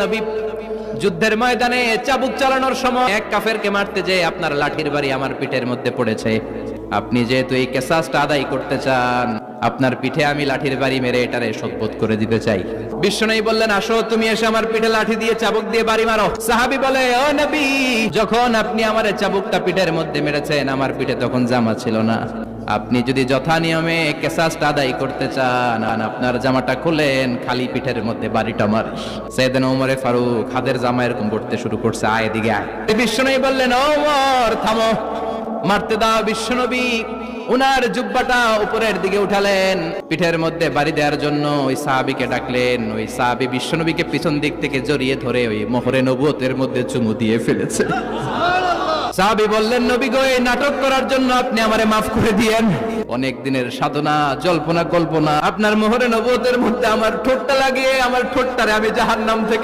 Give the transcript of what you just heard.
নবী, যুদ্ধের ময়দানে চাবুক চালানোর সময় এক কাফেরকে মারতে যেয়ে আপনার লাঠির বাড়ি আমার পিঠের মধ্যে পড়েছে। আপনি যেহেতু এই কিসাসটা আদায় করতে চান, আপনার পিঠে আমি লাঠির বাড়ি মেরে এটারে শোধবোধ করে দিতে চাই। বিশ্বনবী বললেন, আসো তুমি এসে আমার পিঠে লাঠি দিয়ে চাবুক দিয়ে বাড়ি মারো। সাহাবী বলে, ও নবী, যখন আপনি আমার চাবুকটা পিঠের মধ্যে মেরেছেন, আমার পিঠে তখন জামা ছিল না। আপনি যদি যথা নিয়মে কিসাসটা আদায় করতে চান, আপনার জামাটা খুলেন, খালি পিঠের মধ্যে বাড়িটা মারেন। সাইয়েদনা ওমর ফারুক হাতের জামা এরকম পড়তে শুরু করছে, আয় এদিকে আয়। বিশ্বনবী বললেন, ও ওমর থামো, মারতে দাও। বিশ্বনবী উনার জুব্বাটা উপরের দিকে উঠালেন, পিঠের মধ্যে বাড়ি দেওয়ার জন্য ওই সাহাবীকে ডাকলেন। ওই সাহাবী বিশ্বনবীকে পিছন দিক থেকে জড়িয়ে ধরে ওই মোহরে নবুয়তের মধ্যে চুমু দিয়ে ফেলেছে। সাহাবী বললেন, নবী গো, এই নাটক করার জন্য আপনি আমারে মাফ করে দিয়েন। অনেক দিনের সাধনা, জল্পনা কল্পনা, আপনার মোহরে নবুয়তের মধ্যে আমার ঠোঁটটা লাগিয়ে আমার ঠোঁটটারে আমি জাহান্নাম থেকে